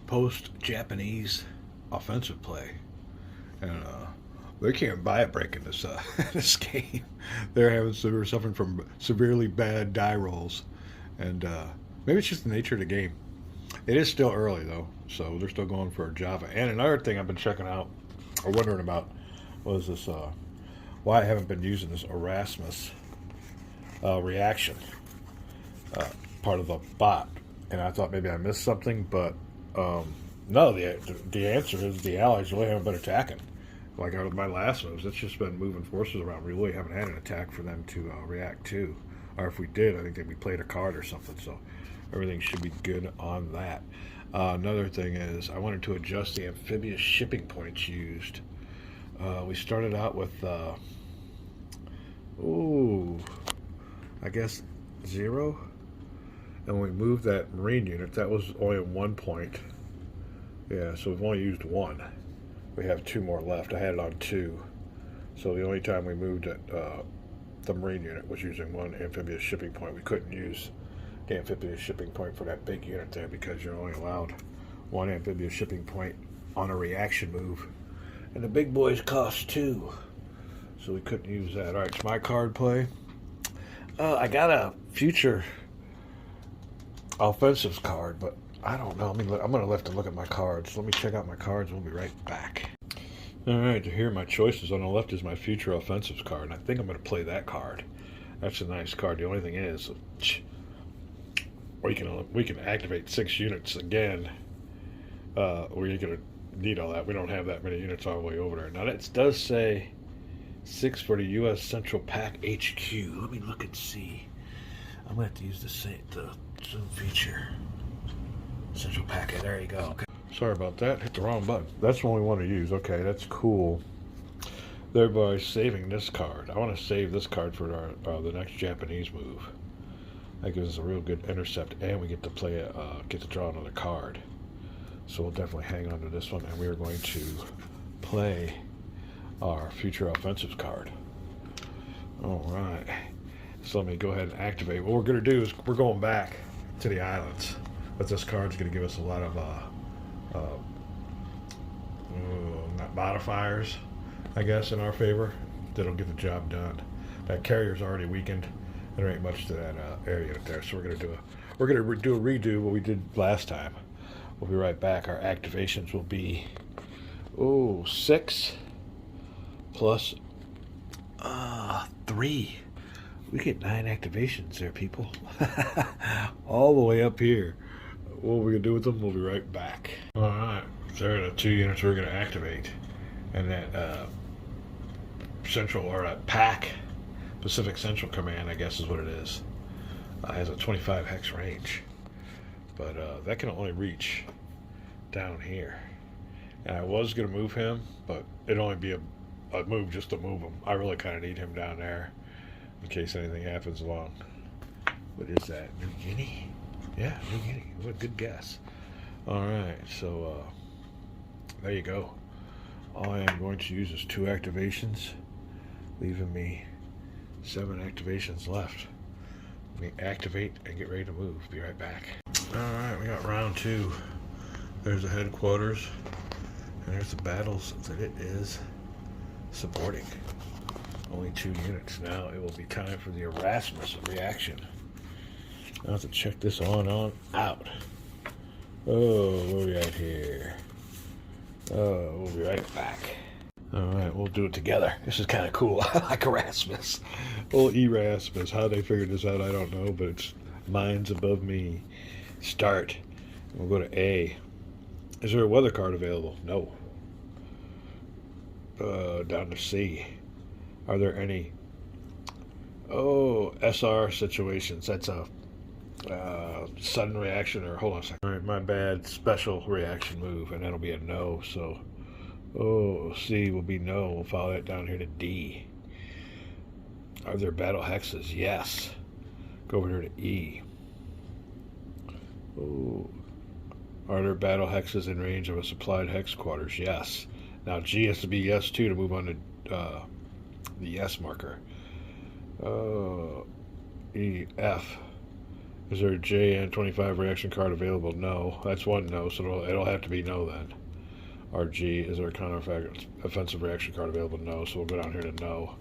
post-Japanese offensive play, and they can't buy a break in this this game. They're suffering from severely bad die rolls, and maybe it's just the nature of the game. It is still early though, so they're still going for Java. And another thing I've been checking out or wondering about was this why I haven't been using this Erasmus reaction part of the bot, and I thought maybe I missed something, but no. The answer is the Allies really haven't been attacking. Like out of my last moves, it's just been moving forces around. We really haven't had an attack for them to react to, or if we did, I think that we played a card or something. So everything should be good on that. Another thing is I wanted to adjust the amphibious shipping points used. We started out with I guess 0, and when we moved that marine unit, that was only at 1 point. Yeah, so we've only used 1. We have 2 more left. I had it on 2, so the only time we moved it, the marine unit was using 1 amphibious shipping point. We couldn't use the amphibious shipping point for that big unit there because you're only allowed 1 amphibious shipping point on a reaction move, and the big boys cost 2, so we couldn't use that. All right, it's my card play. I got a future offensives card, but I don't know. I'm going to have to look at my cards. Let me check out my cards. We'll be right back. All right, here are my choices. On the left is my future offensives card, and I think I'm going to play that card. That's a nice card. The only thing is, we can activate 6 units again. Or you're going to need all that. We don't have that many units all the way over there. Now, that does say 6 for the U.S. Central Pack HQ. Let me look and see. I'm going to have to use the zoom feature. Central Packet. There you go. Okay. Sorry about that. Hit the wrong button. That's the one we want to use. Okay, that's cool. Thereby saving this card. I want to save this card for our the next Japanese move. That gives us a real good intercept, and we get to play get to draw another card. So we'll definitely hang on to this one, and we are going to play our future offensives card. All right. So let me go ahead and activate. What we're going to do is we're going back to the islands. But this card's going to give us a lot of modifiers, I guess, in our favor. That'll get the job done. That carrier's already weakened. There ain't much to that area there, so we're going to do a redo what we did last time. We'll be right back. Our activations will be 6 plus 3. We get 9 activations there, people. All the way up here. What we're going to do with them, we'll be right back. Alright, there are the 2 units we're going to activate. And that central, or that PAC, Pacific Central Command, I guess is what it is, has a 25 hex range. But that can only reach down here. And I was going to move him, but it'd only be a move just to move him. I really kind of need him down there in case anything happens along. What is that, New Guinea? Yeah, New Guinea. What a good guess. Alright, so there you go. All I am going to use is 2 activations, leaving me 7 activations left. Let me activate and get ready to move. Be right back. Alright, we got round 2. There's the headquarters, and there's the battles that it is supporting. Only 2 units. Now it will be time for the Erasmus reaction. I'll have to check this on out. Oh, what we got here? Oh, we'll be right back. Alright, we'll do it together. This is kind of cool. I like Erasmus. Old Erasmus. How they figured this out, I don't know, but it's minds above me. Start. We'll go to A. Is there a weather card available? No. Down to C. Are there any SR situations? That's a sudden reaction, or hold on a second. All right, my bad. Special reaction move, and that'll be a no. So, C will be no. We'll follow that down here to D. Are there battle hexes? Yes. Go over here to E. Are there battle hexes in range of a supplied hex quarters? Yes. Now G has to be yes too to move on to the yes marker. E, F. Is there a JN25 reaction card available? No. That's one no, so it'll have to be no then. RG, is there a counter offensive reaction card available? No, so we'll go down here to no.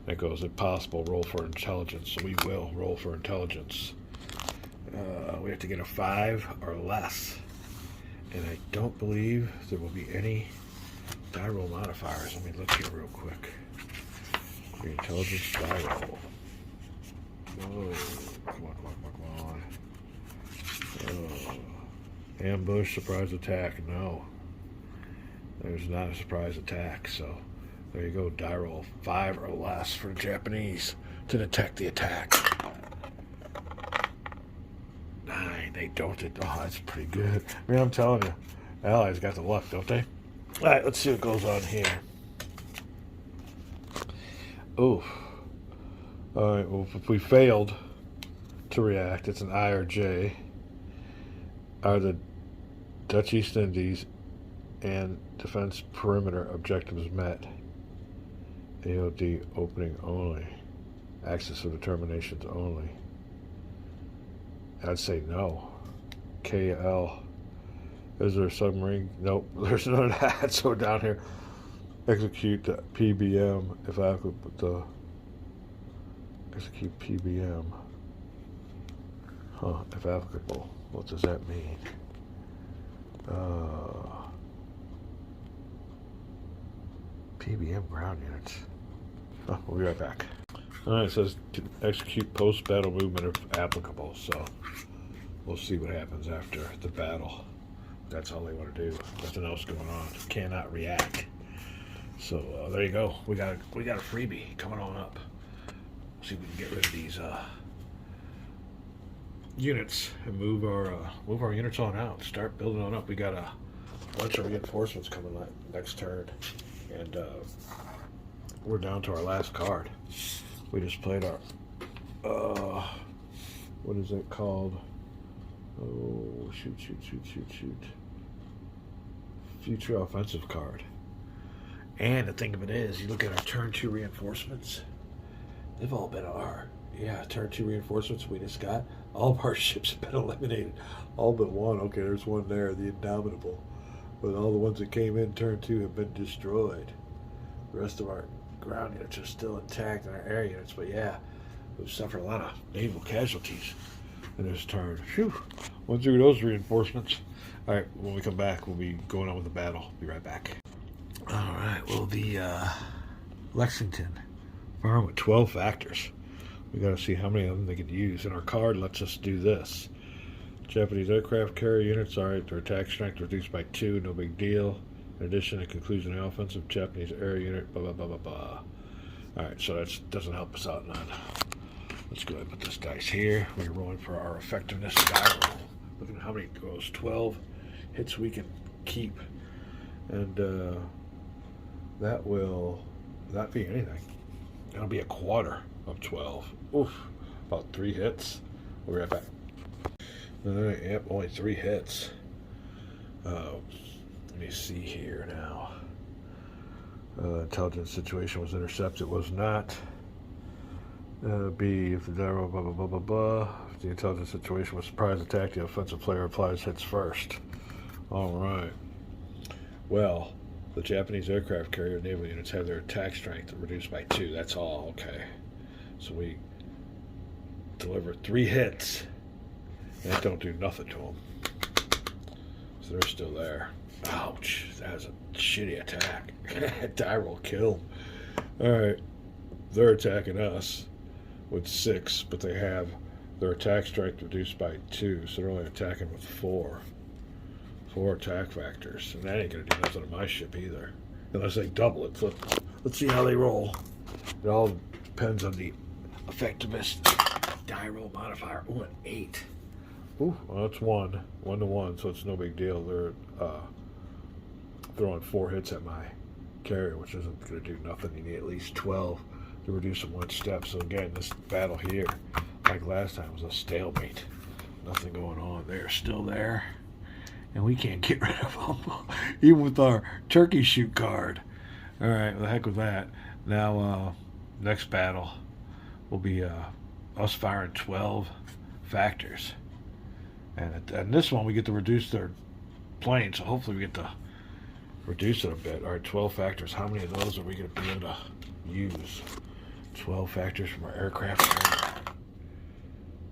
And it goes, if possible, roll for intelligence. So we will roll for intelligence. We have to get a 5 or less. And I don't believe there will be any die roll modifiers. Let me look here real quick. The intelligence die roll. Oh, come on. Ambush, surprise attack. No. There's not a surprise attack. So there you go. Die roll 5 or less for the Japanese to detect the attack. 9. They don't. Oh, that's pretty good. I mean, I'm telling you, Allies got the luck, don't they? All right, let's see what goes on here. Oh. All right, well, if we failed to react, it's an I or J. Are the Dutch East Indies and defense perimeter objectives met? AOD opening only. Axis of determinations only. I'd say no. KL. Is there a submarine? Nope, there's none of that. So down here, execute the PBM if applicable. Execute PBM. Huh, if applicable. What does that mean? PBM ground units. Oh, we'll be right back. Alright, it says to execute post-battle movement if applicable, so we'll see what happens after the battle. That's all they want to do. Nothing else going on. Cannot react. So there you go. We got a freebie coming on up. See if we can get rid of these units and move our units on out. Start building on up. We got a bunch of reinforcements coming next turn, and we're down to our last card. We just played our what is it called? Oh, shoot. Future offensive card. And the thing of it is, you look at our turn 2 reinforcements, they've all been turn 2 reinforcements we just got. All of our ships have been eliminated. All but one. Okay, there's one there, the Indomitable. But all the ones that came in turn 2 have been destroyed. The rest of our ground units are still intact, and our air units, but yeah, we've suffered a lot of naval casualties in this turn. Phew. Went through those reinforcements. Alright, when we come back, we'll be going on with the battle. Be right back. Alright, well, the Lexington farm with 12 factors. We got to see how many of them they could use. And our card lets us do this. Japanese aircraft carrier units, alright, their attack strength reduced by 2, no big deal. In addition, a conclusion of the offensive Japanese air unit, blah, blah, blah, blah, blah. Alright, so that doesn't help us out none. Let's go ahead and put this dice here. We're rolling for our effectiveness die roll. Look at how many goes. 12 hits we can keep. And that will not be anything. That'll be a quarter of 12. Oof. About 3 hits. We'll be right back. Alright, yep, only 3 hits. Let me see here now. Intelligence situation was intercepted. It was not. B, if the die roll, blah, blah, blah, blah, blah. If the intelligence situation was surprise attack, the offensive player applies hits first. Alright. Well, the Japanese aircraft carrier naval units have their attack strength reduced by 2. That's all. Okay. So we delivered 3 hits. And that don't do nothing to them. So they're still there. Ouch. That was a shitty attack. Die roll killed. Alright. They're attacking us with 6, but they have their attack strength reduced by 2, so they're only attacking with 4. 4 attack factors. And that ain't going to do nothing to my ship either. Unless they double it. So let's see how they roll. It all depends on the effectiveness die roll modifier. Ooh, an 8. Ooh, well, that's 1. 1 to 1, so it's no big deal. They're throwing 4 hits at my carrier, which isn't going to do nothing. You need at least 12 to reduce them 1 step. So again, this battle here, like last time, was a stalemate. Nothing going on. They're still there, and we can't get rid of them, even with our turkey shoot card. All right, well, the heck with that. Now, next battle will be us firing 12 factors. And this one we get to reduce their plane, so hopefully we get to reduce it a bit. All right, 12 factors. How many of those are we going to be able to use? 12 factors from our aircraft carrier.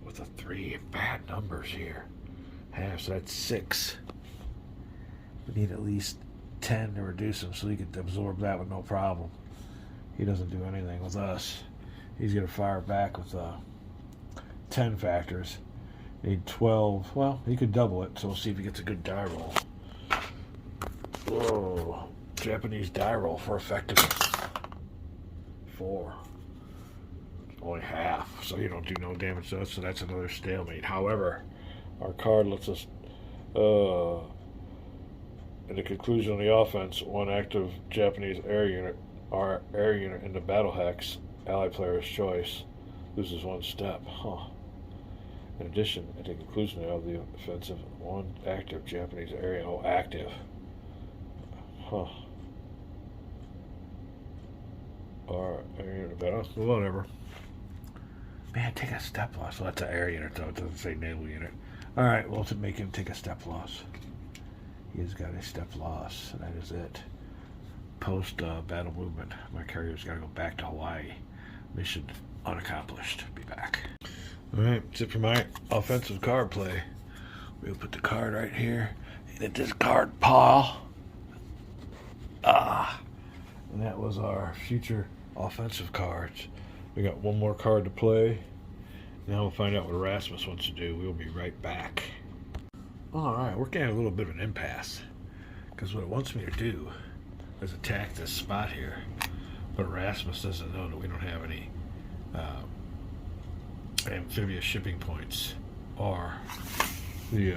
With the 3 bad numbers here. Half, so that's 6. We need at least 10 to reduce him so he could absorb that with no problem. He doesn't do anything with us. He's going to fire back with 10 factors. Need 12. Well, he could double it, so we'll see if he gets a good die roll. Whoa. Japanese die roll for effectiveness. 4. Only half, so you don't do no damage to us, so that's another stalemate. However, our card lets us, in the conclusion of the offense, one active Japanese air unit, our air unit in the battle hex, ally player's choice, loses 1 step. Huh. In addition, at the conclusion of the offensive, one active Japanese air unit, active. Huh. Our air unit battle, whatever. Man, take a step loss. Well, that's an air unit, though. It doesn't say naval unit. All right, well, to make him take a step loss. He has got a step loss, and that is it. Post-battle movement. My carrier's got to go back to Hawaii. Mission unaccomplished. Be back. All right, that's it for my offensive card play. We'll put the card right here in a discard pile. And that was our future offensive cards. We got one more card to play. Now we'll find out what Erasmus wants to do. We'll be right back. Alright, we're getting a little bit of an impasse. Because what it wants me to do is attack this spot here. But Erasmus doesn't know that we don't have any amphibious shipping points or the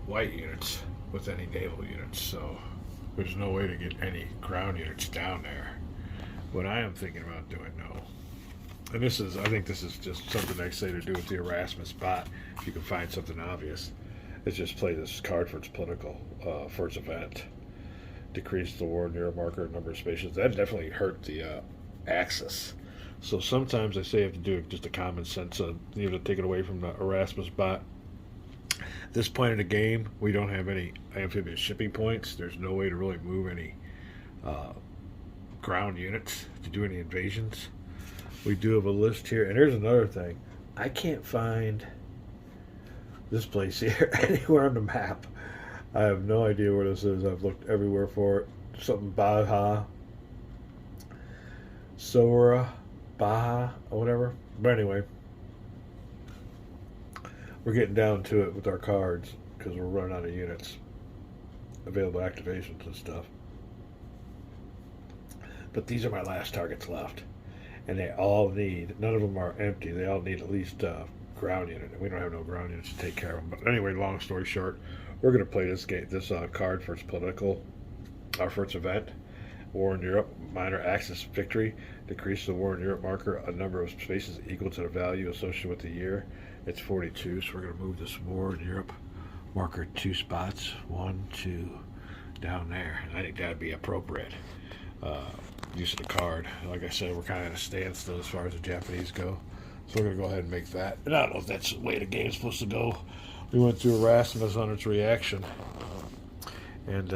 white units with any naval units. So there's no way to get any ground units down there. What I am thinking about doing, no. And I think this is just something I say to do with the Erasmus bot, if you can find something obvious, is just play this card for its political, for its event. Decrease the war near marker number of spaces. That definitely hurt the axis. So sometimes I say you have to do just a common sense of, you know, to take it away from the Erasmus bot. At this point in the game, we don't have any amphibious shipping points. There's no way to really move any ground units to do any invasions. We do have a list here, and here's another thing. I can't find this place here anywhere on the map. I have no idea where this is. I've looked everywhere for it. Something Baja, Sora, Baja, or whatever. But anyway, we're getting down to it with our cards because we're running out of units, available activations and stuff. But these are my last targets left. And they all need, none of them are empty, they all need at least ground unit. And we don't have no ground units to take care of them. But anyway, long story short, we're going to play this game, this card for its political, for its event. War in Europe, minor axis victory. Decrease the war in Europe marker a number of spaces equal to the value associated with the year. It's 42, so we're going to move this war in Europe marker 2 spots. 1, 2, down there. And I think that would be appropriate. Use of the card. Like I said, we're kind of at a standstill as far as the Japanese go. So we're going to go ahead and make that. And I don't know if that's the way the game's supposed to go. We went through Erasmus on its reaction. And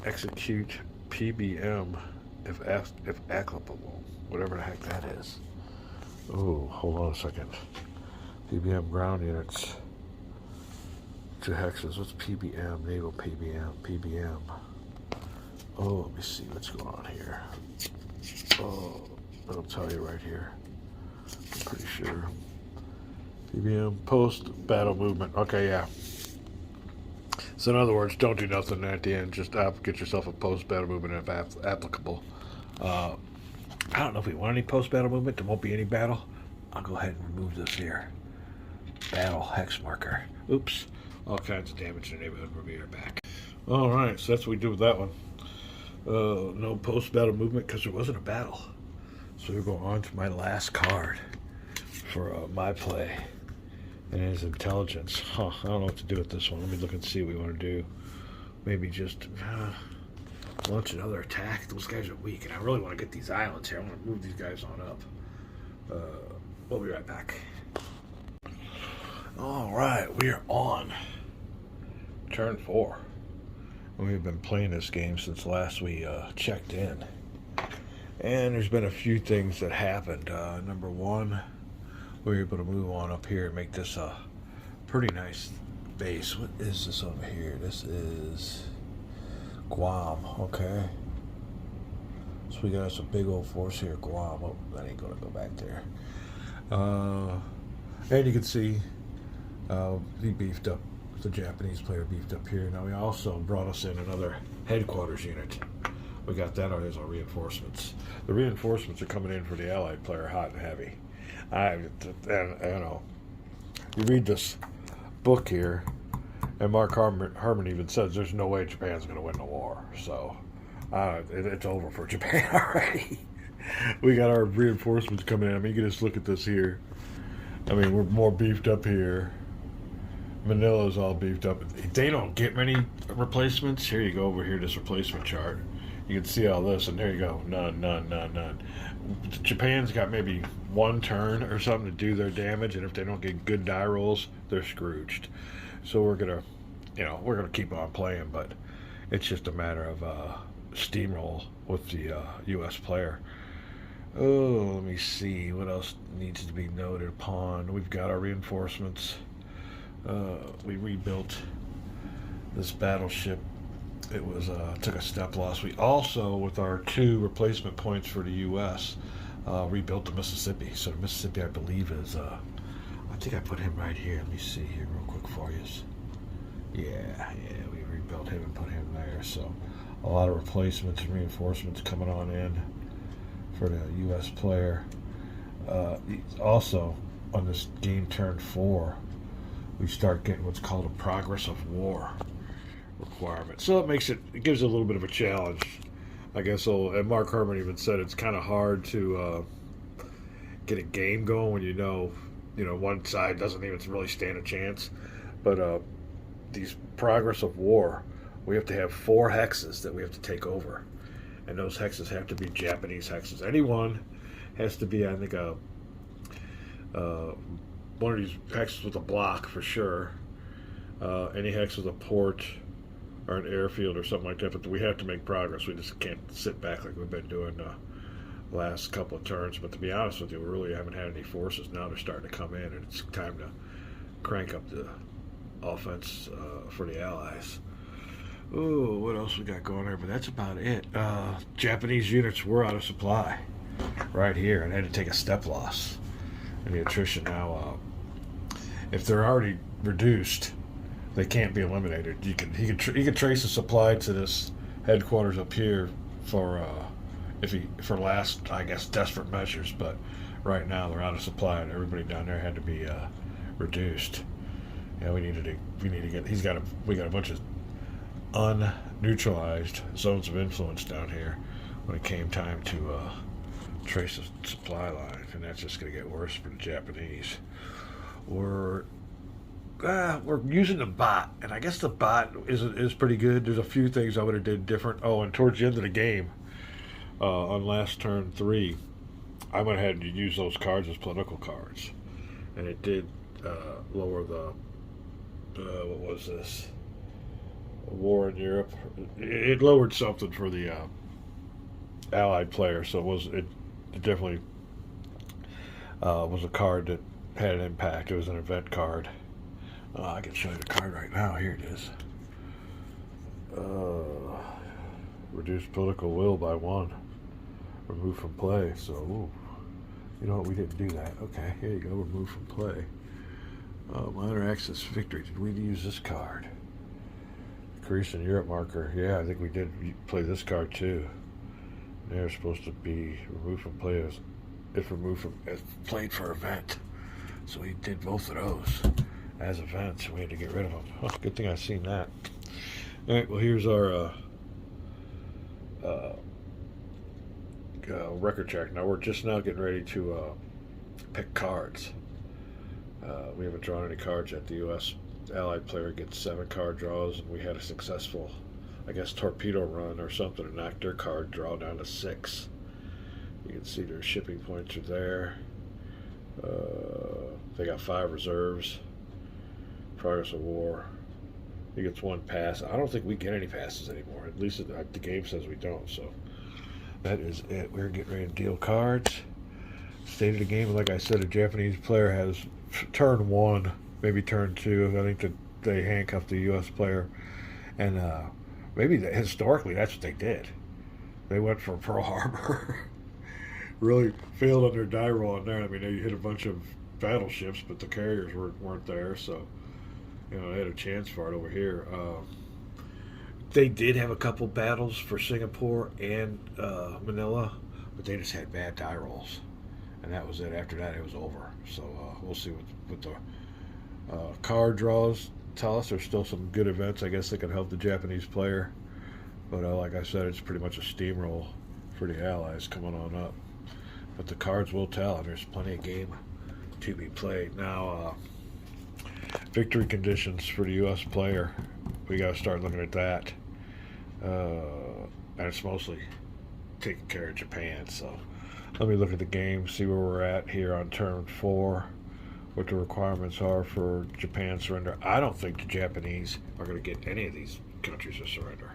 execute PBM if applicable. Whatever the heck that is. Oh, hold on a second. PBM ground units. 2 hexes. What's PBM? Naval PBM. Oh, let me see what's going on here. Oh, it'll tell you right here. I'm pretty sure. PBM, post-battle movement. Okay, yeah. So in other words, don't do nothing at the end. Just get yourself a post-battle movement if applicable. I don't know if we want any post-battle movement. There won't be any battle. I'll go ahead and remove this here. Battle hex marker. Oops. All kinds of damage in the neighborhood. We'll be right back. All right, so that's what we do with that one. No post-battle movement because there wasn't a battle. So we'll go on to my last card for my play. And it is intelligence. I don't know what to do with this one. Let me look and see what we want to do. Maybe just launch another attack. Those guys are weak, and I really want to get these islands here. I want to move these guys on up. We'll be right back. All right, we are on turn 4. We've been playing this game since last we checked in. And there's been a few things that happened. Number one, we were able to move on up here and make this a pretty nice base. What is this over here? This is Guam, okay. So we got us a big old force here, Guam. Oh, that ain't gonna go back there. And you can see he beefed up, the Japanese player beefed up here. Now he also brought us in another headquarters unit. We got that as our reinforcements. The reinforcements are coming in for the Allied player hot and heavy. You read this book here, and Mark Herman even says there's no way Japan's going to win the war. So it's over for Japan already. We got our reinforcements coming in. I mean, you can just look at this here. I mean, we're more beefed up here. Manila's all beefed up. They don't get many replacements. Here you go over here, this replacement chart. You can see all this, and there you go. None. Japan's got maybe one turn or something to do their damage, and if they don't get good die rolls, they're scrooged. So we're gonna keep on playing, but it's just a matter of steamroll with the U.S. player. Oh, let me see what else needs to be noted upon. We've got our reinforcements. We rebuilt this battleship. It was took a step loss. We also, with our 2 replacement points for the U.S., rebuilt the Mississippi. So the Mississippi, I believe, is I think I put him right here. Let me see here real quick for you. Yeah, we rebuilt him and put him there. So a lot of replacements and reinforcements coming on in for the U.S. player. Also, on this game turn 4, we start getting what's called a progress of war requirement. So it gives it a little bit of a challenge, I guess. And Mark Herman even said it's kind of hard to get a game going when you know one side doesn't even really stand a chance. But these progress of war, we have to have 4 hexes that we have to take over, and those hexes have to be Japanese hexes. Anyone has to be, I think, one of these hexes with a block for sure. Any hex with a port or an airfield or something like that, but we have to make progress. We just can't sit back like we've been doing the last couple of turns. But to be honest with you, we really haven't had any forces. Now they're starting to come in, and it's time to crank up the offense for the Allies. Oh, what else we got going there? But that's about it. Japanese units were out of supply right here, and had to take a step loss in the attrition. Now, if they're already reduced, they can't be eliminated. He can trace the supply to this headquarters up here for last, I guess, desperate measures. But right now they're out of supply, and everybody down there had to be reduced. Yeah, we need to get. We got a bunch of unneutralized zones of influence down here when it came time to trace the supply line, and that's just going to get worse for the Japanese. We're using the bot, and I guess the bot is pretty good. There's a few things I would have did different. Oh, and towards the end of the game, on last turn 3, I went ahead and used those cards as political cards, and it did lower the what was this? A war in Europe. It lowered something for the Allied player, so it definitely was a card that had an impact. It was an event card. I can show you the card right now. Here it is. Reduce political will by 1. Remove from play. So, ooh, you know what? We didn't do that. Okay, here you go. Remove from play. Minor access victory. Did we use this card? Increase in Europe marker. Yeah, I think we did play this card too. They're supposed to be removed from play if removed from as played for event. So we did both of those as events. We had to get rid of them. Oh, good thing I seen that. All right. Well, here's our record check. Now we're just now getting ready to pick cards. We haven't drawn any cards yet. The U.S. Allied player gets 7 card draws, and we had a successful, I guess, torpedo run or something to knock their card draw down to 6. You can see their shipping points are there. They got 5 reserves. Progress of war. He gets 1 pass. I don't think we get any passes anymore. At least the game says we don't. So that is it. We're getting ready to deal cards. State of the game. Like I said, a Japanese player has turn 1, maybe turn 2. I think that they handcuffed the U.S. player, and maybe historically that's what they did. They went for Pearl Harbor. Really failed on their die roll in there. I mean, they hit a bunch of battleships, but the carriers weren't there, so they had a chance for it over here. They did have a couple battles for Singapore and Manila, but they just had bad die rolls, and that was it. After that, it was over. So we'll see what the card draws tell us. There's still some good events, I guess, that can help the Japanese player, but like I said, it's pretty much a steamroll for the Allies coming on up. But the cards will tell, and there's plenty of game to be played. Now, victory conditions for the U.S. player, we got to start looking at that. And it's mostly taking care of Japan. So let me look at the game, see where we're at here on turn 4, what the requirements are for Japan surrender. I don't think the Japanese are going to get any of these countries to surrender.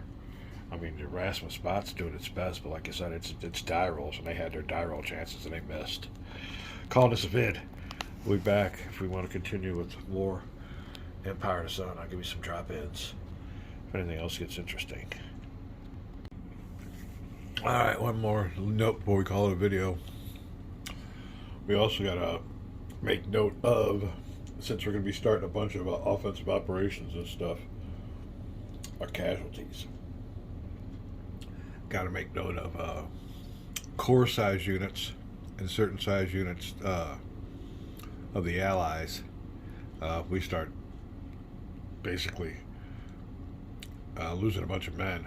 I mean, the Erasmus spot's doing its best, but like I said, it's die rolls, and they had their die roll chances, and they missed. Calling this a vid. We'll be back if we want to continue with more Empire of the Sun. I'll give you some drop-ins if anything else gets interesting. All right, one more note before we call it a video. We also got to make note of, since we're going to be starting a bunch of offensive operations and stuff, our casualties. Got to make note of core size units and certain size units of the Allies. We start basically losing a bunch of men.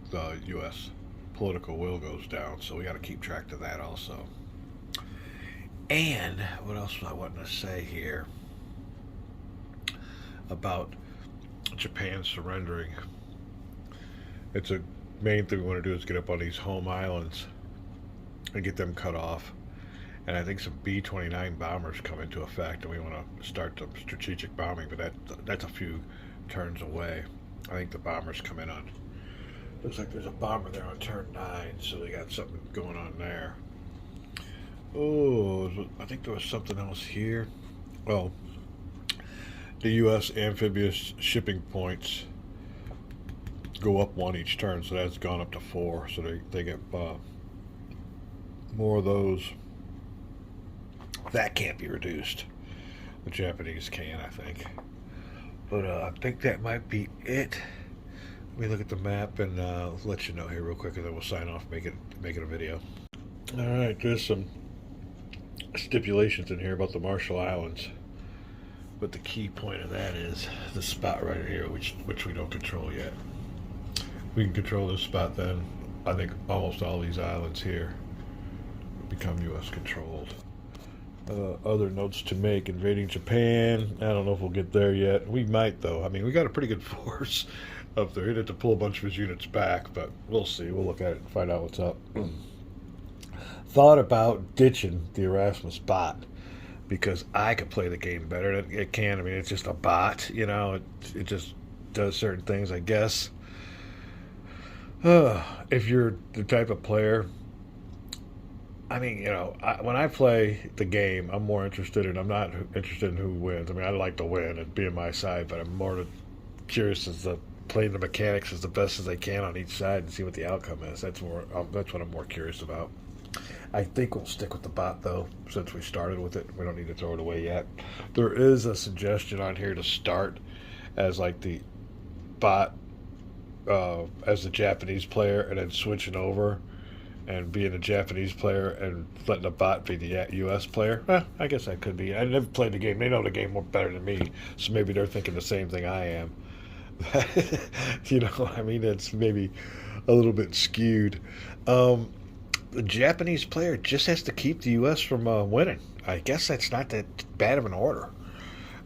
The U.S. political will goes down, so we got to keep track of that also. And what else was I wanting to say here about Japan surrendering? It's a main thing we want to do is get up on these home islands and get them cut off. And I think some B-29 bombers come into effect, and we want to start some strategic bombing, but that's a few turns away. I think the bombers come in on, looks like there's a bomber there on turn 9, so they got something going on there. Oh, I think there was something else here. Well, the U.S. amphibious shipping points go up 1 each turn, so that's gone up to 4, so they get more of those. That can't be reduced. The Japanese can, I think. But I think that might be it. Let me look at the map and let you know here real quick, and then we'll sign off, make it a video. All right, there's some stipulations in here about the Marshall Islands, but the key point of that is the spot right here, which we don't control yet. We can control this spot, then I think almost all these islands here become U.S. controlled. Other notes to make: invading Japan. I don't know if we'll get there yet. We might, though. I mean, we got a pretty good force up there. He'd have to pull a bunch of his units back, but we'll see. We'll look at it and find out what's up. Thought about ditching the Erasmus bot because I could play the game better than it can. I mean, it's just a bot, it just does certain things, I guess. If you're the type of player, I mean, when I play the game, I'm not interested in who wins. I mean, I like to win and be on my side, but I'm more curious as to playing the mechanics as the best as I can on each side and see what the outcome is. That's what I'm more curious about. I think we'll stick with the bot, though, since we started with it. We don't need to throw it away yet. There is a suggestion on here to start as like the bot as the Japanese player, and then switching over and being a Japanese player and letting the bot be the U.S. player. I guess that could be. I never played the game. They know the game more better than me, so maybe they're thinking the same thing I am. I mean, it's maybe a little bit skewed. The Japanese player just has to keep the U.S. from winning. I guess that's not that bad of an order.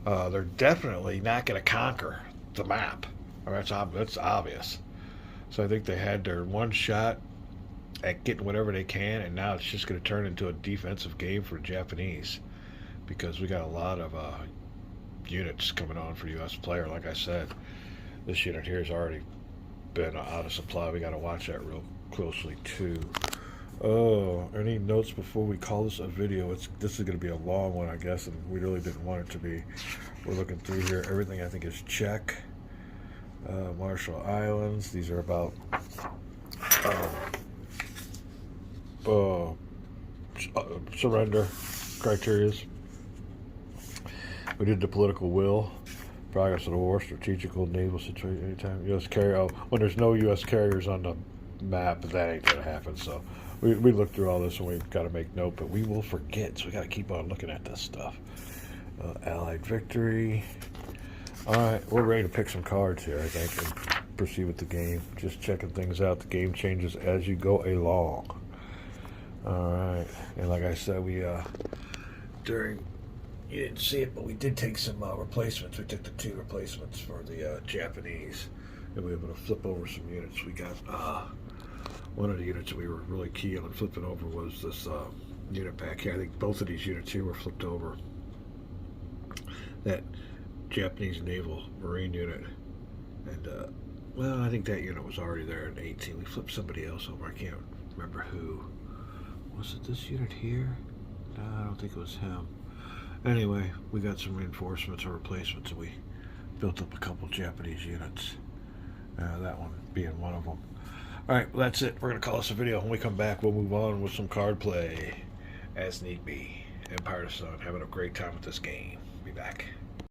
They're definitely not going to conquer the map. I mean, that's obvious. So I think they had their one shot at getting whatever they can, and now it's just going to turn into a defensive game for the Japanese. because we got a lot of units coming on for U.S. player. Like I said, this unit here has already been out of supply. We got to watch that real closely too. Oh, any notes before we call this a video? This is going to be a long one, I guess, and we really didn't want it to be. We're looking through here. Everything I think is check. Marshall Islands. These are about surrender criterias. We did the political will, progress of the war, strategical naval situation, anytime U.S. carrier. Oh, when there's no U.S. carriers on the map, that ain't gonna happen. So we looked through all this and we've got to make note, but we will forget. So we got to keep on looking at this stuff. Allied victory. All right, we're ready to pick some cards here, I think, and proceed with the game. Just checking things out. The game changes as you go along. All right, and like I said, we you didn't see it, but we did take some replacements. We took the 2 replacements for the Japanese, and we were able to flip over some units. We got one of the units that we were really key on flipping over was this unit back here. I think both of these units here were flipped over. That Japanese naval marine unit, and well, I think that unit was already there in 18. We flipped somebody else over. I can't remember who. Was it this unit here? No, I don't think it was him. Anyway, we got some reinforcements or replacements, and we built up a couple Japanese units. That one being one of them. All right, well, that's it. We're going to call this a video. When we come back, we'll move on with some card play as need be. Empire of the Sun, having a great time with this game. Be back.